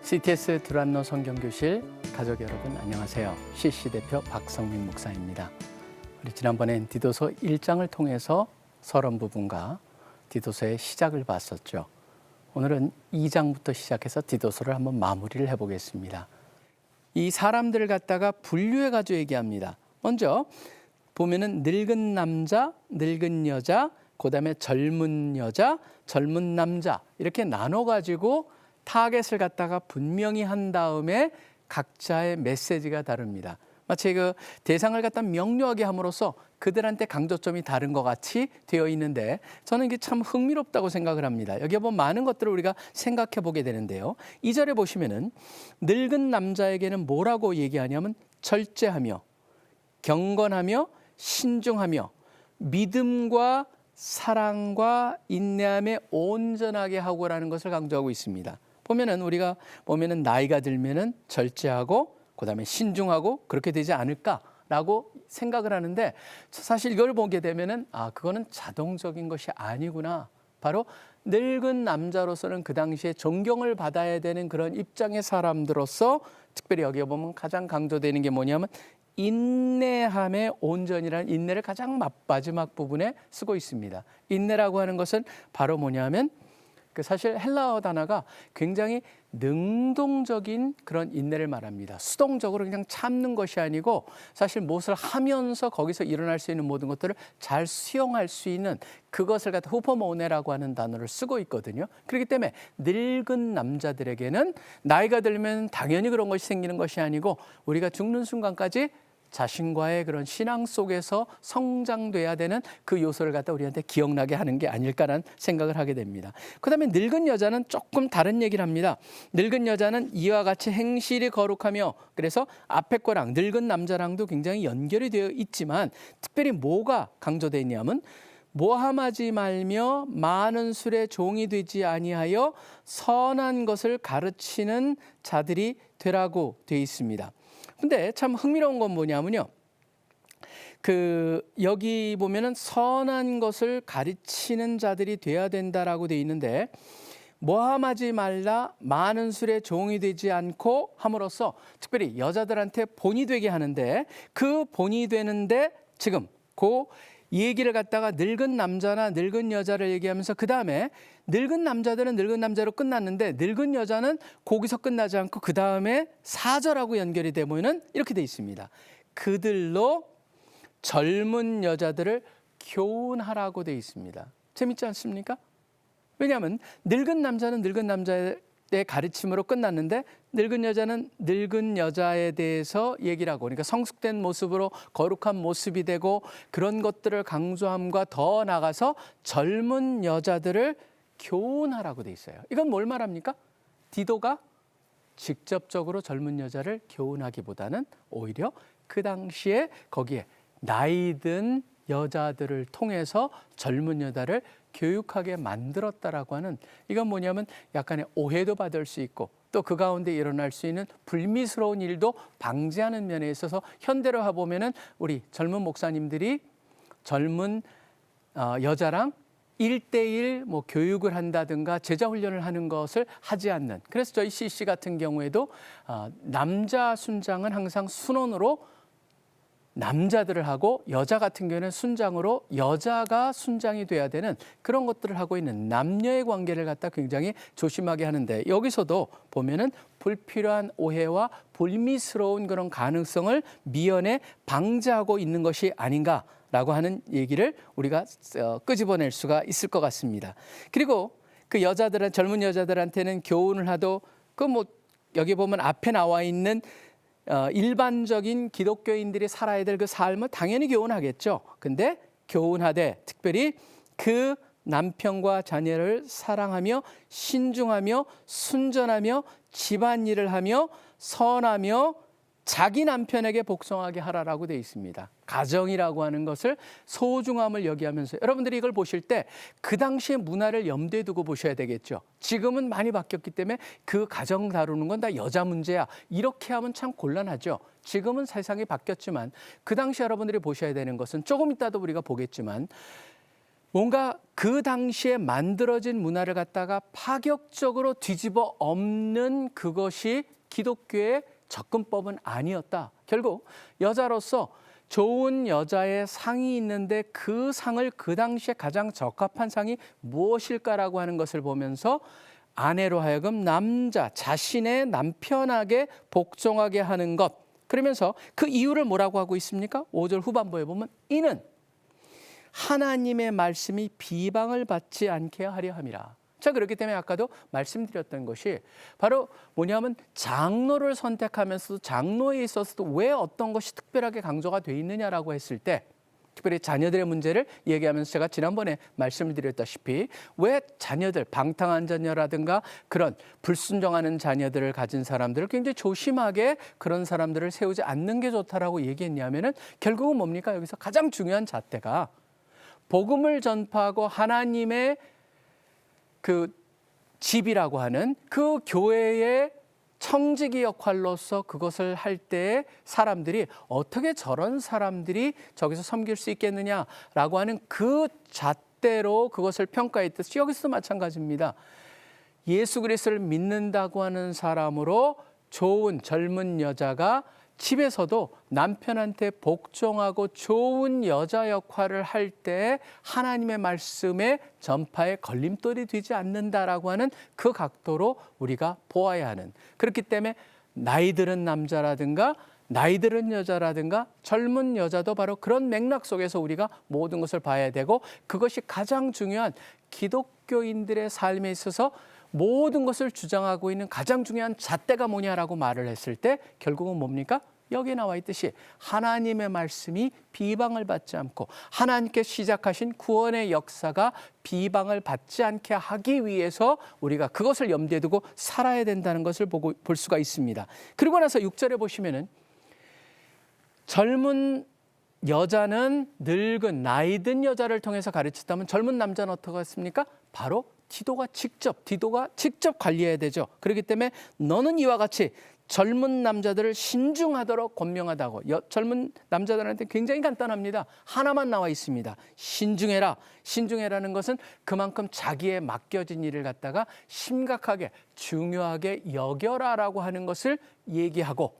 CTS 두란노 성경교실 가족 여러분 안녕하세요. CC 대표 박성민 목사입니다. 우리 지난번엔 디도서 1장을 통해서 서론 부분과 디도서의 시작을 봤었죠. 오늘은 2장부터 시작해서 디도서를 한번 마무리를 해보겠습니다. 이 사람들을 갖다가 분류해가지고 얘기합니다. 먼저 보면은 늙은 남자, 늙은 여자, 그 다음에 젊은 여자, 젊은 남자 이렇게 나눠가지고 타겟을 갖다가 분명히 한 다음에 각자의 메시지가 다릅니다. 마치 그 대상을 갖다 명료하게 함으로써 그들한테 강조점이 다른 것 같이 되어 있는데 저는 이게 참 흥미롭다고 생각을 합니다. 여기에 보면 많은 것들을 우리가 생각해 보게 되는데요. 2절에 보시면은 늙은 남자에게는 뭐라고 얘기하냐면 절제하며 경건하며 신중하며 믿음과 사랑과 인내함에 온전하게 하고라는 것을 강조하고 있습니다. 우리가 보면은 나이가 들면은 절제하고 그다음에 신중하고 그렇게 되지 않을까라고 생각을 하는데 사실 이걸 보게 되면은 그거는 자동적인 것이 아니구나. 바로 늙은 남자로서는 그 당시에 존경을 받아야 되는 그런 입장의 사람들로서 특별히 여기에 보면 가장 강조되는 게 뭐냐면 인내함의 온전이라는 인내를 가장 마지막 부분에 쓰고 있습니다. 인내라고 하는 것은 바로 뭐냐면 사실 헬라어 단어가 굉장히 능동적인 그런 인내를 말합니다. 수동적으로 그냥 참는 것이 아니고 사실 무엇을 하면서 거기서 일어날 수 있는 모든 것들을 잘 수용할 수 있는 그것을 갖다 후포모네라고 하는 단어를 쓰고 있거든요. 그렇기 때문에 늙은 남자들에게는 나이가 들면 당연히 그런 것이 생기는 것이 아니고 우리가 죽는 순간까지 자신과의 그런 신앙 속에서 성장돼야 되는 그 요소를 갖다 우리한테 기억나게 하는 게 아닐까라는 생각을 하게 됩니다. 그다음에 늙은 여자는 조금 다른 얘기를 합니다. 늙은 여자는 이와 같이 행실이 거룩하며 그래서 앞에 거랑 늙은 남자랑도 굉장히 연결이 되어 있지만 특별히 뭐가 강조되어 있냐면 모함하지 말며 많은 술에 종이 되지 아니하여 선한 것을 가르치는 자들이 되라고 되어 있습니다. 근데 참 흥미로운 건 뭐냐면요. 여기 보면은 선한 것을 가르치는 자들이 돼야 된다라고 돼 있는데 모함하지 말라 많은 술에 종이 되지 않고 함으로써 특별히 여자들한테 본이 되게 하는데 그 본이 되는데 지금 이 얘기를 갖다가 늙은 남자나 늙은 여자를 얘기하면서 그 다음에 늙은 남자들은 늙은 남자로 끝났는데 늙은 여자는 거기서 끝나지 않고 그 다음에 4절하고 연결이 되면은 이렇게 돼 있습니다. 그들로 젊은 여자들을 교훈하라고 돼 있습니다. 재밌지 않습니까? 왜냐하면 늙은 남자는 늙은 남자의 가르침으로 끝났는데 늙은 여자는 늙은 여자에 대해서 얘기를 하고 그러니까 성숙된 모습으로 거룩한 모습이 되고 그런 것들을 강조함과 더 나아가서 젊은 여자들을 교훈하라고 돼 있어요. 이건 뭘 말합니까? 디도가 직접적으로 젊은 여자를 교훈하기보다는 오히려 그 당시에 거기에 나이든 여자들을 통해서 젊은 여자를 교육하게 만들었다라고 하는 이건 뭐냐면 약간의 오해도 받을 수 있고 또 그 가운데 일어날 수 있는 불미스러운 일도 방지하는 면에 있어서 현대로 해보면은 우리 젊은 목사님들이 젊은 여자랑 1:1 교육을 한다든가 제자 훈련을 하는 것을 하지 않는 그래서 저희 CC 같은 경우에도 남자 순장은 항상 순원으로 남자들을 하고 여자 같은 경우는 순장으로 여자가 순장이 돼야 되는 그런 것들을 하고 있는 남녀의 관계를 갖다 굉장히 조심하게 하는데 여기서도 보면은 불필요한 오해와 불미스러운 그런 가능성을 미연에 방지하고 있는 것이 아닌가라고 하는 얘기를 우리가 끄집어낼 수가 있을 것 같습니다. 그리고 그 여자들은 젊은 여자들한테는 교훈을 하도 여기 보면 앞에 나와 있는 일반적인 기독교인들이 살아야 될 그 삶을 당연히 교훈하겠죠. 근데 교훈하되 특별히 그 남편과 자녀를 사랑하며 신중하며 순전하며 집안일을 하며 선하며 자기 남편에게 복종하게 하라라고 되어 있습니다. 가정이라고 하는 것을 소중함을 여기하면서 여러분들이 이걸 보실 때 그 당시의 문화를 염두에 두고 보셔야 되겠죠. 지금은 많이 바뀌었기 때문에 그 가정 다루는 건 다 여자 문제야. 이렇게 하면 참 곤란하죠. 지금은 세상이 바뀌었지만 그 당시 여러분들이 보셔야 되는 것은 조금 이따도 우리가 보겠지만 뭔가 그 당시에 만들어진 문화를 갖다가 파격적으로 뒤집어 엎는 그것이 기독교의 접근법은 아니었다. 결국 여자로서 좋은 여자의 상이 있는데 그 상을 그 당시에 가장 적합한 상이 무엇일까라고 하는 것을 보면서 아내로 하여금 남자 자신의 남편에게 복종하게 하는 것. 그러면서 그 이유를 뭐라고 하고 있습니까? 5절 후반부에 보면 이는 하나님의 말씀이 비방을 받지 않게 하려 함이라. 자, 그렇기 때문에 아까도 말씀드렸던 것이 바로 뭐냐면 장로를 선택하면서도 장로에 있어서도 왜 어떤 것이 특별하게 강조가 돼 있느냐라고 했을 때, 특별히 자녀들의 문제를 얘기하면서 제가 지난번에 말씀을 드렸다시피 왜 자녀들, 방탕한 자녀라든가 그런 불순종하는 자녀들을 가진 사람들을 굉장히 조심하게 그런 사람들을 세우지 않는 게 좋다라고 얘기했냐면은 결국은 뭡니까? 여기서 가장 중요한 잣대가 복음을 전파하고 하나님의 그 집이라고 하는 그 교회의 청지기 역할로서 그것을 할 때 사람들이 어떻게 저런 사람들이 저기서 섬길 수 있겠느냐라고 하는 그 잣대로 그것을 평가했듯이 여기서도 마찬가지입니다. 예수 그리스도를 믿는다고 하는 사람으로 좋은 젊은 여자가 집에서도 남편한테 복종하고 좋은 여자 역할을 할 때 하나님의 말씀의 전파에 걸림돌이 되지 않는다라고 하는 그 각도로 우리가 보아야 하는, 그렇기 때문에 나이 들은 남자라든가 나이 들은 여자라든가 젊은 여자도 바로 그런 맥락 속에서 우리가 모든 것을 봐야 되고, 그것이 가장 중요한 기독교인들의 삶에 있어서 모든 것을 주장하고 있는 가장 중요한 잣대가 뭐냐라고 말을 했을 때 결국은 뭡니까? 여기에 나와 있듯이 하나님의 말씀이 비방을 받지 않고 하나님께 시작하신 구원의 역사가 비방을 받지 않게 하기 위해서 우리가 그것을 염두에 두고 살아야 된다는 것을 볼 수가 있습니다. 그리고 나서 6절에 보시면은 젊은 여자는 늙은 나이 든 여자를 통해서 가르쳤다면 젊은 남자는 어떻게 했습니까? 바로 디도가 직접 관리해야 되죠. 그렇기 때문에 너는 이와 같이 젊은 남자들을 신중하도록 권명하다고. 젊은 남자들한테 굉장히 간단합니다. 하나만 나와 있습니다. 신중해라. 신중해라는 것은 그만큼 자기의 맡겨진 일을 갖다가 심각하게 중요하게 여겨라라고 하는 것을 얘기하고,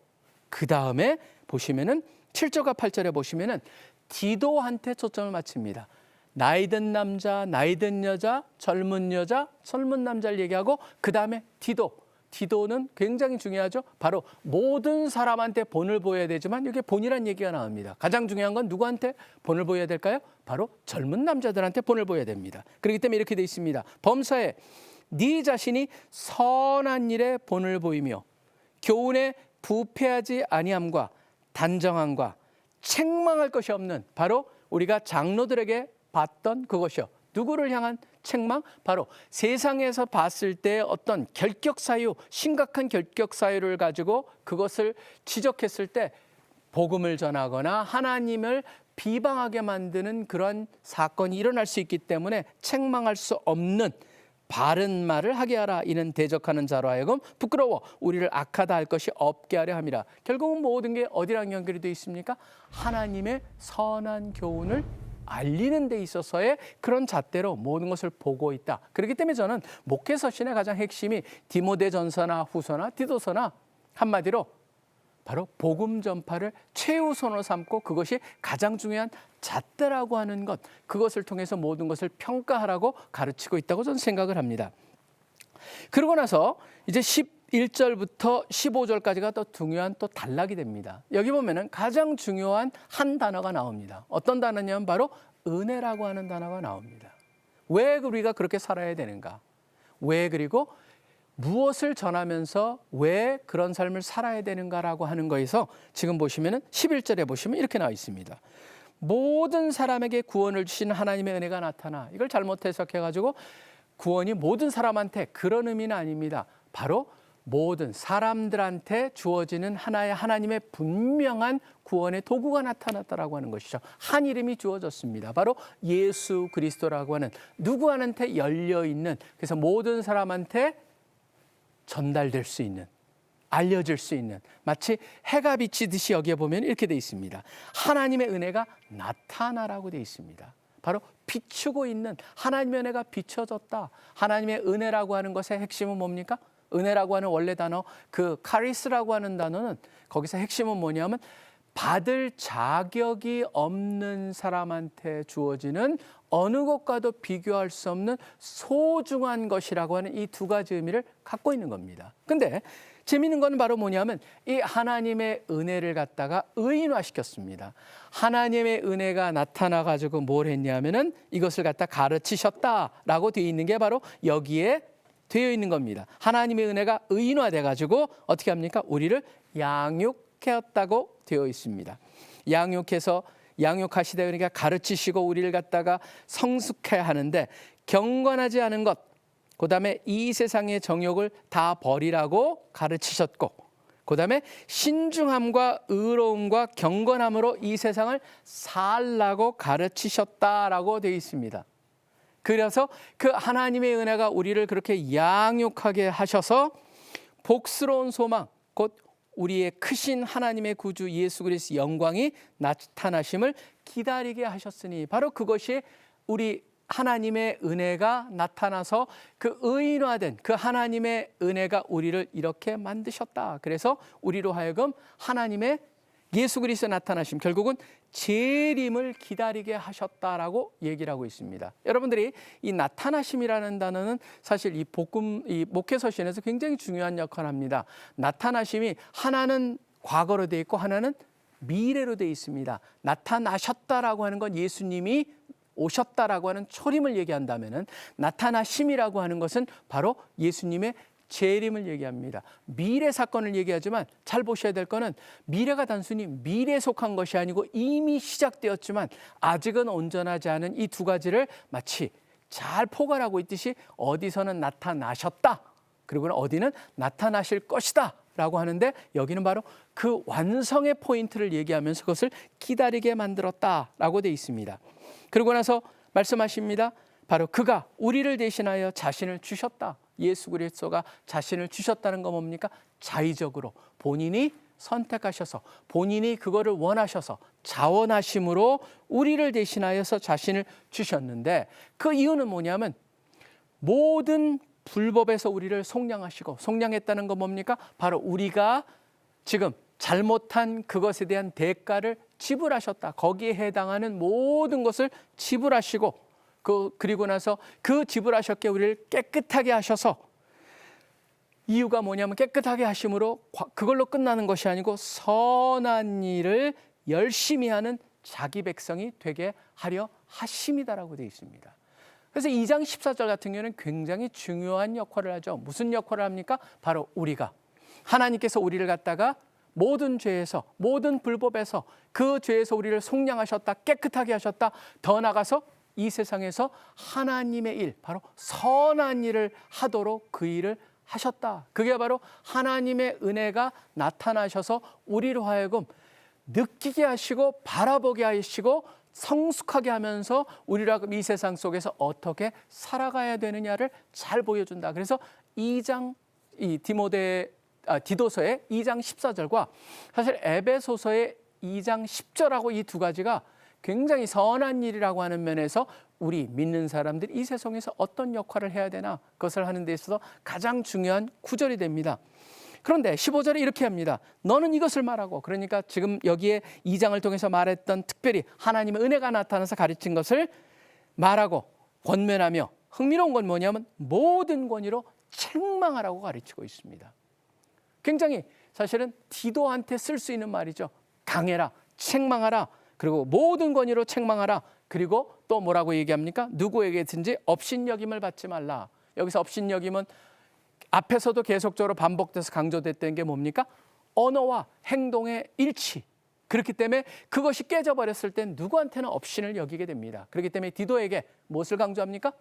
그 다음에 보시면은 7절과 8절에 보시면은 디도한테 초점을 맞춥니다. 나이든 남자, 나이든 여자, 젊은 남자를 얘기하고 그 다음에 디도는 굉장히 중요하죠. 바로 모든 사람한테 본을 보여야 되지만 여기에 본이란 얘기가 나옵니다. 가장 중요한 건 누구한테 본을 보여야 될까요? 바로 젊은 남자들한테 본을 보여야 됩니다. 그렇기 때문에 이렇게 돼 있습니다. 범사에 네 자신이 선한 일에 본을 보이며 교훈에 부패하지 아니함과 단정함과 책망할 것이 없는, 바로 우리가 장로들에게 봤던 그것이요. 누구를 향한 책망? 바로 세상에서 봤을 때 어떤 결격사유, 심각한 결격사유를 가지고 그것을 지적했을 때 복음을 전하거나 하나님을 비방하게 만드는 그런 사건이 일어날 수 있기 때문에 책망할 수 없는 바른 말을 하게 하라. 이는 대적하는 자로 하여금 부끄러워 우리를 악하다 할 것이 없게 하려 함이라. 결국은 모든 게 어디랑 연결이 되어 있습니까? 하나님의 선한 교훈을 알리는 데 있어서의 그런 잣대로 모든 것을 보고 있다. 그렇기 때문에 저는 목회서신의 가장 핵심이 디모데전서나 후서나 디도서나 한마디로 바로 복음 전파를 최우선으로 삼고 그것이 가장 중요한 잣대라고 하는 것, 그것을 통해서 모든 것을 평가하라고 가르치고 있다고 저는 생각을 합니다. 그러고 나서 이제 11절부터 15절까지가 또 중요한 또 단락이 됩니다. 여기 보면은 가장 중요한 한 단어가 나옵니다. 어떤 단어냐면 바로 은혜라고 하는 단어가 나옵니다. 왜 우리가 그렇게 살아야 되는가? 왜, 그리고 무엇을 전하면서 왜 그런 삶을 살아야 되는가라고 하는 거에서 지금 보시면은 11절에 보시면 이렇게 나와 있습니다. 모든 사람에게 구원을 주신 하나님의 은혜가 나타나. 이걸 잘못 해석해가지고 구원이 모든 사람한테, 그런 의미는 아닙니다. 바로 모든 사람들한테 주어지는 하나의 하나님의 분명한 구원의 도구가 나타났다라고 하는 것이죠. 한 이름이 주어졌습니다. 바로 예수 그리스도라고 하는, 누구한테 열려있는, 그래서 모든 사람한테 전달될 수 있는, 알려질 수 있는, 마치 해가 비치듯이 여기에 보면 이렇게 돼 있습니다. 하나님의 은혜가 나타나라고 돼 있습니다. 바로 비추고 있는 하나님의 은혜가 비춰졌다. 하나님의 은혜라고 하는 것의 핵심은 뭡니까? 은혜라고 하는 원래 단어 그 카리스라고 하는 단어는 거기서 핵심은 뭐냐면 받을 자격이 없는 사람한테 주어지는 어느 것과도 비교할 수 없는 소중한 것이라고 하는 이 두 가지 의미를 갖고 있는 겁니다. 근데 재미있는 건 바로 뭐냐면 이 하나님의 은혜를 갖다가 의인화시켰습니다. 하나님의 은혜가 나타나 가지고 뭘 했냐면은 이것을 갖다 가르치셨다라고 되어 있는 게 바로 여기에 되어 있는 겁니다. 하나님의 은혜가 의인화돼 가지고 어떻게 합니까? 우리를 양육하였다고 되어 있습니다. 양육하시되 그러니까 가르치시고 우리를 갖다가 성숙해야 하는데 경건하지 않은 것, 그다음에 이 세상의 정욕을 다 버리라고 가르치셨고, 그다음에 신중함과 의로움과 경건함으로 이 세상을 살라고 가르치셨다라고 되어 있습니다. 그래서 그 하나님의 은혜가 우리를 그렇게 양육하게 하셔서 복스러운 소망, 곧 우리의 크신 하나님의 구주 예수 그리스도의 영광이 나타나심을 기다리게 하셨으니 바로 그것이 우리 하나님의 은혜가 나타나서 그 의인화된 그 하나님의 은혜가 우리를 이렇게 만드셨다. 그래서 우리로 하여금 하나님의 예수 그리스도 나타나심, 결국은 재림을 기다리게 하셨다라고 얘기를 하고 있습니다. 여러분들이 이 나타나심이라는 단어는 사실 이 목회서신에서 굉장히 중요한 역할을 합니다. 나타나심이 하나는 과거로 되어 있고 하나는 미래로 되어 있습니다. 나타나셨다라고 하는 건 예수님이 오셨다라고 하는 초림을 얘기한다면은 나타나심이라고 하는 것은 바로 예수님의 재림을 얘기합니다. 미래 사건을 얘기하지만 잘 보셔야 될 거는 미래가 단순히 미래에 속한 것이 아니고 이미 시작되었지만 아직은 온전하지 않은 이 두 가지를 마치 잘 포괄하고 있듯이 어디서는 나타나셨다. 그리고 어디는 나타나실 것이다. 라고 하는데 여기는 바로 그 완성의 포인트를 얘기하면서 그것을 기다리게 만들었다라고 되어 있습니다. 그러고 나서 말씀하십니다. 바로 그가 우리를 대신하여 자신을 주셨다. 예수 그리스도가 자신을 주셨다는 건 뭡니까? 자의적으로 본인이 선택하셔서 본인이 그거를 원하셔서 자원하심으로 우리를 대신하여서 자신을 주셨는데 그 이유는 뭐냐면 모든 불법에서 우리를 속량하시고 속량했다는 건 뭡니까? 바로 우리가 지금 잘못한 그것에 대한 대가를 지불하셨다. 거기에 해당하는 모든 것을 지불하시고 그리고 나서 그 지불하셨기에 우리를 깨끗하게 하셔서 이유가 뭐냐면 깨끗하게 하심으로 그걸로 끝나는 것이 아니고 선한 일을 열심히 하는 자기 백성이 되게 하려 하심이다라고 되어 있습니다. 그래서 2장 14절 같은 경우는 굉장히 중요한 역할을 하죠. 무슨 역할을 합니까? 바로 우리가 하나님께서 우리를 갖다가 모든 죄에서 모든 불법에서 그 죄에서 우리를 속량하셨다. 깨끗하게 하셨다. 더 나아가서 이 세상에서 하나님의 일, 바로 선한 일을 하도록 그 일을 하셨다. 그게 바로 하나님의 은혜가 나타나셔서 우리로 하여금 느끼게 하시고 바라보게 하시고 성숙하게 하면서 우리로 하여금 이 세상 속에서 어떻게 살아가야 되느냐를 잘 보여준다. 그래서 2장 디도서의 2장 14절과 사실 에베소서의 2장 10절하고 이 두 가지가 굉장히 선한 일이라고 하는 면에서 우리 믿는 사람들이 이 세상에서 어떤 역할을 해야 되나 그것을 하는 데 있어서 가장 중요한 구절이 됩니다. 그런데 15절에 이렇게 합니다. 너는 이것을 말하고, 그러니까 지금 여기에 2장을 통해서 말했던 특별히 하나님의 은혜가 나타나서 가르친 것을 말하고 권면하며 흥미로운 건 뭐냐면 모든 권위로 책망하라고 가르치고 있습니다. 굉장히 사실은 디도한테 쓸 수 있는 말이죠. 강해라, 책망하라, 그리고 모든 권위로 책망하라. 그리고 또 뭐라고 얘기합니까? 누구에게든지 업신여김을 받지 말라. 여기서 업신여김은 앞에서도 계속적으로 반복돼서 강조됐던 게 뭡니까? 언어와 행동의 일치. 그렇기 때문에 그것이 깨져버렸을 땐 누구한테는 업신을 여기게 됩니다. 그렇기 때문에 디도에게 무엇을 강조합니까?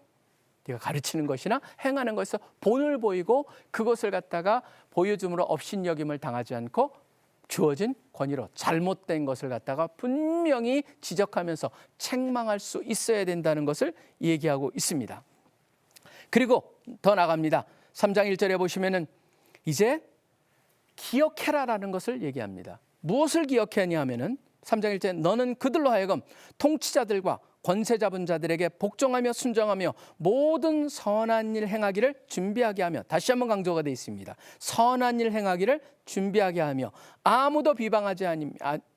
네가 가르치는 것이나 행하는 것에서 본을 보이고 그것을 갖다가 보여줌으로 업신여김을 당하지 않고 주어진 권위로 잘못된 것을 갖다가 분명히 지적하면서 책망할 수 있어야 된다는 것을 얘기하고 있습니다. 그리고 더 나갑니다. 3장 1절에 보시면은 이제 기억해라라는 것을 얘기합니다. 무엇을 기억해야 하냐면은 3장 1절에 너는 그들로 하여금 통치자들과 권세 잡은 자들에게 복종하며 순종하며 모든 선한 일 행하기를 준비하게 하며, 다시 한번 강조가 되어 있습니다. 선한 일 행하기를 준비하게 하며 아무도 비방하지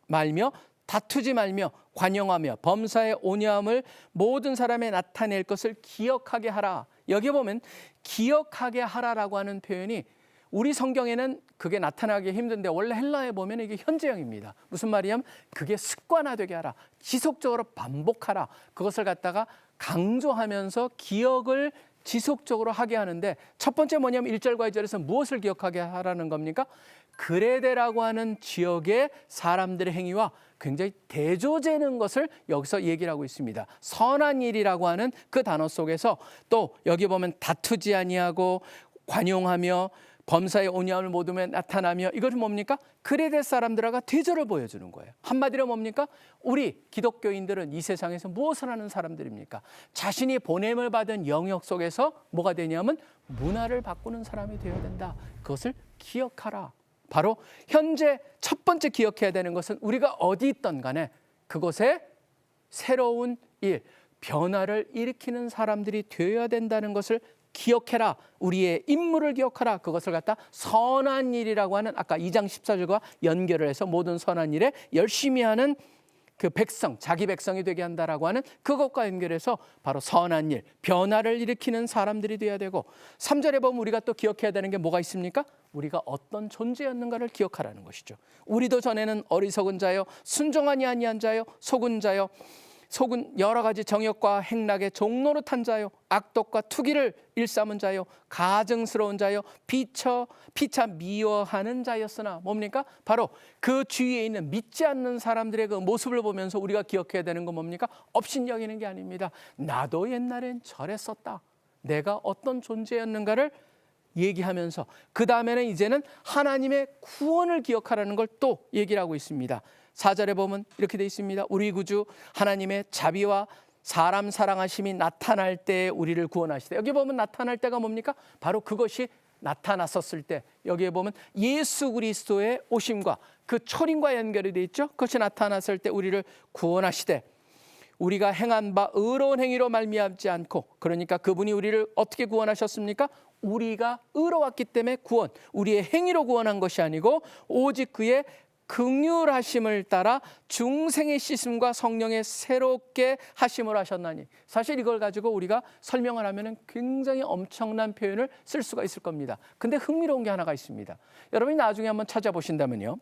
말며 다투지 말며 관용하며 범사의 온유함을 모든 사람에 나타낼 것을 기억하게 하라. 여기 보면 기억하게 하라라고 하는 표현이 우리 성경에는 그게 나타나기 힘든데 원래 헬라에 보면 이게 현재형입니다. 무슨 말이냐면 그게 습관화되게 하라. 지속적으로 반복하라. 그것을 갖다가 강조하면서 기억을 지속적으로 하게 하는데, 첫 번째 뭐냐면 1절과 2절에서 무엇을 기억하게 하라는 겁니까? 그레데라고 하는 지역의 사람들의 행위와 굉장히 대조되는 것을 여기서 얘기를 하고 있습니다. 선한 일이라고 하는 그 단어 속에서 또 여기 보면 다투지 아니하고 관용하며 범사의 온유함을 모둠에 나타나며, 이것은 뭡니까? 그레데 사람들과 대조를 보여주는 거예요. 한마디로 뭡니까? 우리 기독교인들은 이 세상에서 무엇을 하는 사람들입니까? 자신이 보냄을 받은 영역 속에서 뭐가 되냐면 문화를 바꾸는 사람이 되어야 된다. 그것을 기억하라. 바로 현재 첫 번째 기억해야 되는 것은 우리가 어디 있던 간에 그곳에 새로운 일, 변화를 일으키는 사람들이 되어야 된다는 것을 기억해라. 우리의 임무를 기억하라. 그것을 갖다 선한 일이라고 하는 아까 2장 14절과 연결을 해서 모든 선한 일에 열심히 하는 그 백성, 자기 백성이 되게 한다라고 하는 그것과 연결해서 바로 선한 일, 변화를 일으키는 사람들이 되어야 되고, 3절에 보면 우리가 또 기억해야 되는 게 뭐가 있습니까? 우리가 어떤 존재였는가를 기억하라는 것이죠. 우리도 전에는 어리석은 자요, 순종하니 아니한 자요, 속은 자요, 속은 여러 가지 정욕과 행락의 종노릇한 자요, 악독과 투기를 일삼은 자요, 가증스러운 자요, 피차 미워하는 자였으나, 뭡니까? 바로 그 주위에 있는 믿지 않는 사람들의 그 모습을 보면서 우리가 기억해야 되는 건 뭡니까? 업신여기는 게 아닙니다. 나도 옛날엔 저랬었다. 내가 어떤 존재였는가를 얘기하면서 그 다음에는 이제는 하나님의 구원을 기억하라는 걸 또 얘기를 하고 있습니다. 4절에 보면 이렇게 되어 있습니다. 우리 구주 하나님의 자비와 사람 사랑하심이 나타날 때 우리를 구원하시되, 여기 보면 나타날 때가 뭡니까? 바로 그것이 나타났었을 때, 여기에 보면 예수 그리스도의 오심과 그 초림과 연결이 되어 있죠. 그것이 나타났을 때 우리를 구원하시되, 우리가 행한 바 의로운 행위로 말미암지 않고, 그러니까 그분이 우리를 어떻게 구원하셨습니까? 우리가 의로웠기 때문에 구원, 우리의 행위로 구원한 것이 아니고 오직 그의 긍휼하심을 따라 중생의 씻음과 성령의 새롭게 하심을 하셨나니. 사실 이걸 가지고 우리가 설명을 하면 굉장히 엄청난 표현을 쓸 수가 있을 겁니다. 근데 흥미로운 게 하나가 있습니다. 여러분이 나중에 한번 찾아보신다면요,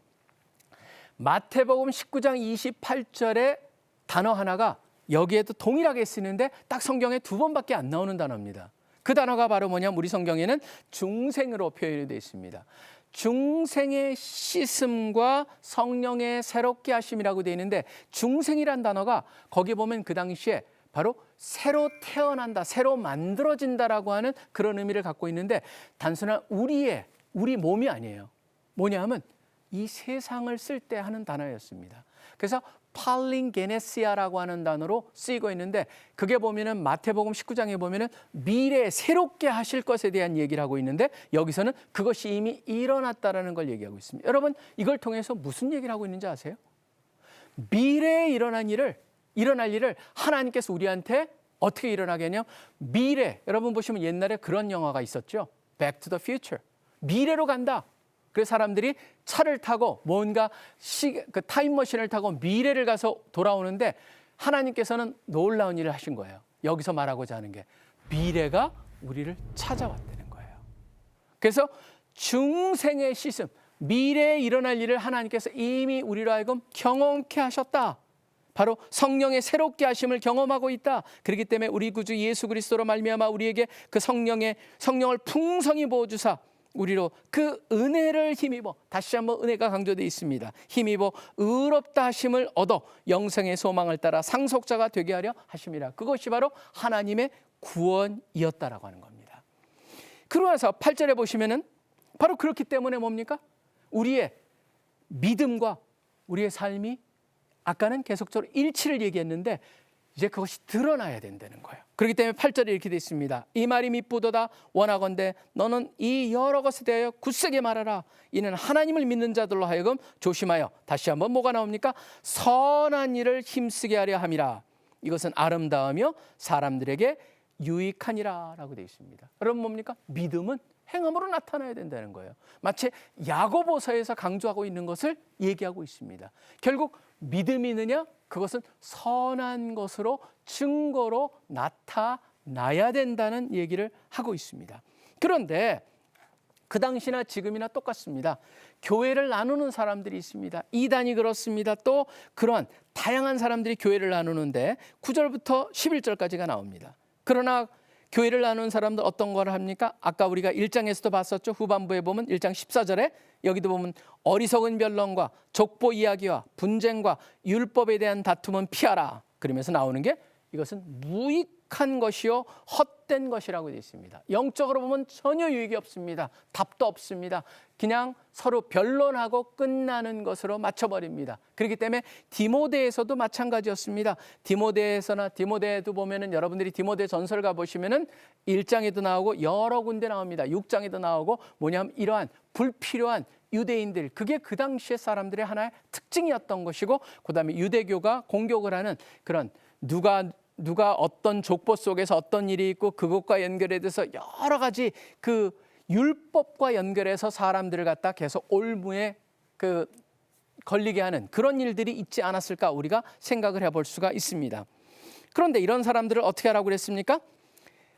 마태복음 19장 28절의 단어 하나가 여기에도 동일하게 쓰이는데 딱 성경에 2번밖에 안 나오는 단어입니다. 그 단어가 바로 뭐냐면 우리 성경에는 중생으로 표현이 되어 있습니다. 중생의 씻음과 성령의 새롭게 하심이라고 되어 있는데, 중생이란 단어가 거기 보면 그 당시에 바로 새로 태어난다, 새로 만들어진다라고 하는 그런 의미를 갖고 있는데, 단순한 우리 몸이 아니에요. 뭐냐 하면 이 세상을 쓸 때 하는 단어였습니다. 그래서 팔링게네시아라고 하는 단어로 쓰이고 있는데, 그게 보면은 마태복음 19장에 보면은 미래에 새롭게 하실 것에 대한 얘기를 하고 있는데, 여기서는 그것이 이미 일어났다라는 걸 얘기하고 있습니다. 여러분, 이걸 통해서 무슨 얘기를 하고 있는지 아세요? 미래에 일어날 일을 하나님께서 우리한테 어떻게 일어나게 하냐? 미래, 여러분 보시면 옛날에 그런 영화가 있었죠. Back to the Future. 미래로 간다. 그래서 사람들이 차를 타고 뭔가 그 타임머신을 타고 미래를 가서 돌아오는데, 하나님께서는 놀라운 일을 하신 거예요. 여기서 말하고자 하는 게 미래가 우리를 찾아왔다는 거예요. 그래서 중생의 씻음, 미래에 일어날 일을 하나님께서 이미 우리로 하여금 경험케 하셨다. 바로 성령의 새롭게 하심을 경험하고 있다. 그렇기 때문에 우리 구주 예수 그리스도로 말미암아 우리에게 그 성령을 풍성히 부어주사 우리로 그 은혜를 힘입어, 다시 한번 은혜가 강조되어 있습니다. 힘입어 의롭다 하심을 얻어 영생의 소망을 따라 상속자가 되게 하려 하심이라. 그것이 바로 하나님의 구원이었다라고 하는 겁니다. 그러고 나서 8절에 보시면은 바로 그렇기 때문에 뭡니까? 우리의 믿음과 우리의 삶이 아까는 계속적으로 일치를 얘기했는데 이제 그것이 드러나야 된다는 거예요. 그렇기 때문에 8절에 이렇게 되어 있습니다. 이 말이 미쁘도다 원하건대 너는 이 여러 것에 대하여 굳세게 말하라. 이는 하나님을 믿는 자들로 하여금 조심하여, 다시 한번 뭐가 나옵니까? 선한 일을 힘쓰게 하려 함이라. 이것은 아름다우며 사람들에게 유익하니라라고 되어 있습니다. 여러분 뭡니까? 믿음은 행함으로 나타나야 된다는 거예요. 마치 야고보서에서 강조하고 있는 것을 얘기하고 있습니다. 결국 믿음이 있느냐? 그것은 선한 것으로 증거로 나타나야 된다는 얘기를 하고 있습니다. 그런데 그 당시나 지금이나 똑같습니다. 교회를 나누는 사람들이 있습니다. 이단이 그렇습니다. 또 그러한 다양한 사람들이 교회를 나누는데 9절부터 11절까지가 나옵니다. 그러나 교회를 나누는 사람들 어떤 걸 합니까? 아까 우리가 1장에서도 봤었죠. 후반부에 보면 1장 14절에 여기도 보면 어리석은 변론과 족보 이야기와 분쟁과 율법에 대한 다툼은 피하라. 그러면서 나오는 게 이것은 무익한 것이요 헛된 것이라고 되어 있습니다. 영적으로 보면 전혀 유익이 없습니다. 답도 없습니다. 그냥 서로 변론하고 끝나는 것으로 맞춰버립니다. 그렇기 때문에 디모데에서도 마찬가지였습니다. 디모데에도 보면은 여러분들이 디모데 전설 가보시면은 1장에도 나오고 여러 군데 나옵니다. 6장에도 나오고 뭐냐면 이러한 불필요한 유대인들, 그게 그 당시의 사람들의 하나의 특징이었던 것이고, 그 다음에 유대교가 공격을 하는 그런 누가 어떤 족보 속에서 어떤 일이 있고 그것과 연결해 돼서 여러 가지 그 율법과 연결해서 사람들을 갖다 계속 올무에 걸리게 하는 그런 일들이 있지 않았을까 우리가 생각을 해볼 수가 있습니다. 그런데 이런 사람들을 어떻게 하라고 그랬습니까?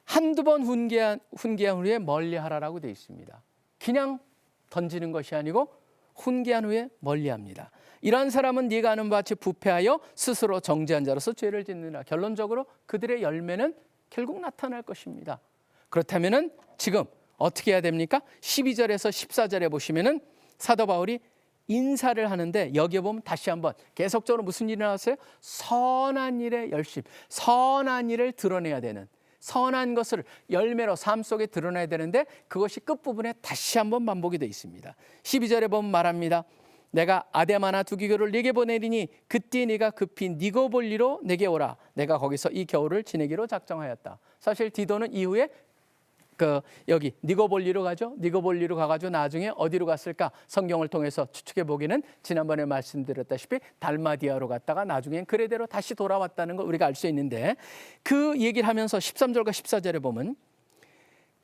한두 번 훈계한 후에 멀리하라라고 되어 있습니다. 그냥 던지는 것이 아니고 훈계한 후에 멀리합니다. 이러한 사람은 네가 아는 바와 같이 부패하여 스스로 정죄한 자로서 죄를 짓느라. 결론적으로 그들의 열매는 결국 나타날 것입니다. 그렇다면은 지금 어떻게 해야 됩니까? 12절에서 14절에 보시면은 사도 바울이 인사를 하는데 여기에 보면 다시 한번 계속적으로 무슨 일이 나왔어요? 선한 일에 열심, 선한 일을 드러내야 되는, 선한 것을 열매로 삶 속에 드러내야 되는데 그것이 끝부분에 다시 한번 반복이 되어 있습니다. 12절에 보면 말합니다. 내가 아데마나 두기교를 네게 보내리니 그때 네가 급히 니고볼리로 내게 오라. 내가 거기서 이 겨울을 지내기로 작정하였다. 사실 디도는 이후에 여기 니고볼리로 가죠. 니고볼리로 가가지고 나중에 어디로 갔을까? 성경을 통해서 추측해 보기는 지난번에 말씀드렸다시피 달마디아로 갔다가 나중엔 그레데로 다시 돌아왔다는 걸 우리가 알 수 있는데, 그 얘기를 하면서 13절과 14절에 보면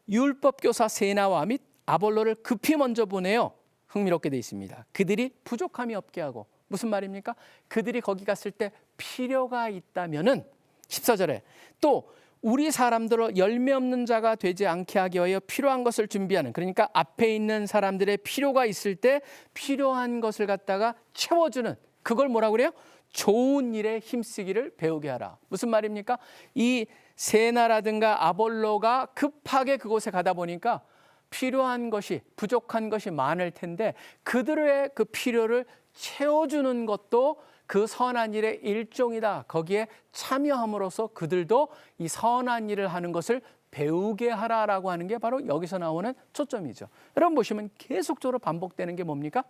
율법교사 세나와 및 아볼로를 급히 먼저 보내요. 흥미롭게 되어 있습니다. 그들이 부족함이 없게 하고, 무슨 말입니까? 그들이 거기 갔을 때 필요가 있다면은 14절에 또 우리 사람들로 열매 없는 자가 되지 않게 하기 위하여 필요한 것을 준비하는, 그러니까 앞에 있는 사람들의 필요가 있을 때 필요한 것을 갖다가 채워주는, 그걸 뭐라고 그래요? 좋은 일에 힘쓰기를 배우게 하라. 무슨 말입니까? 이 세나라든가 아볼로가 급하게 그곳에 가다 보니까 필요한 것이, 부족한 것이 많을 텐데 그들의 그 필요를 채워주는 것도 그 선한 일의 일종이다. 거기에 참여함으로써 그들도 이 선한 일을 하는 것을 배우게 하라라고 하는 게 바로 여기서 나오는 초점이죠. 여러분 보시면 계속적으로 반복되는 게 뭡니까?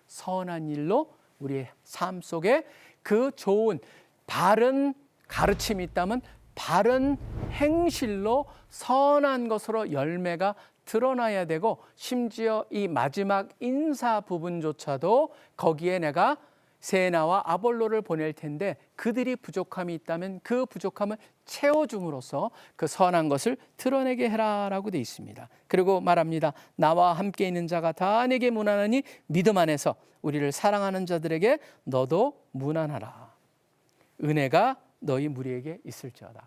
선한 일로 우리의 삶 속에 그 좋은 바른 가르침이 있다면 바른 행실로 선한 것으로 열매가 드러나야 되고, 심지어 이 마지막 인사 부분조차도 거기에 내가 세나와 아볼로를 보낼 텐데 그들이 부족함이 있다면 그 부족함을 채워줌으로써 그 선한 것을 드러내게 해라라고 되어 있습니다. 그리고 말합니다. 나와 함께 있는 자가 다 내게 무난하니 믿음 안에서 우리를 사랑하는 자들에게 너도 무난하라. 은혜가 너희 무리에게 있을지어다.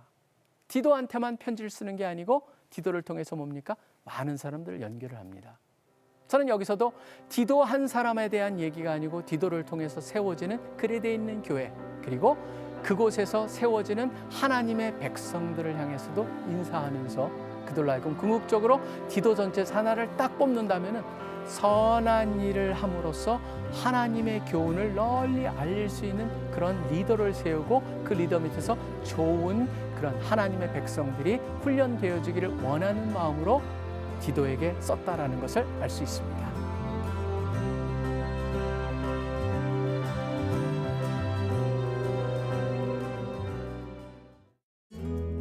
디도한테만 편지를 쓰는 게 아니고 디도를 통해서 뭡니까? 많은 사람들을 연결을 합니다. 저는 여기서도 디도 한 사람에 대한 얘기가 아니고 디도를 통해서 세워지는 그레데에 있는 교회, 그리고 그곳에서 세워지는 하나님의 백성들을 향해서도 인사하면서 그들로 하여금 궁극적으로 디도 전체 하나를 딱 뽑는다면은 선한 일을 함으로써 하나님의 교훈을 널리 알릴 수 있는 그런 리더를 세우고 그 리더 밑에서 좋은 그런 하나님의 백성들이 훈련되어지기를 원하는 마음으로 디도에게 썼다라는 것을 알 수 있습니다.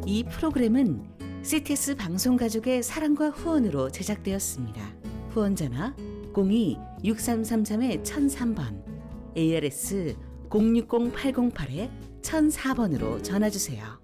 이 프로그램은 CTS 방송가족의 사랑과 후원으로 제작되었습니다. 후원전화 02-6333-1003번, ARS 060-808-8288 1004번으로 전화 주세요.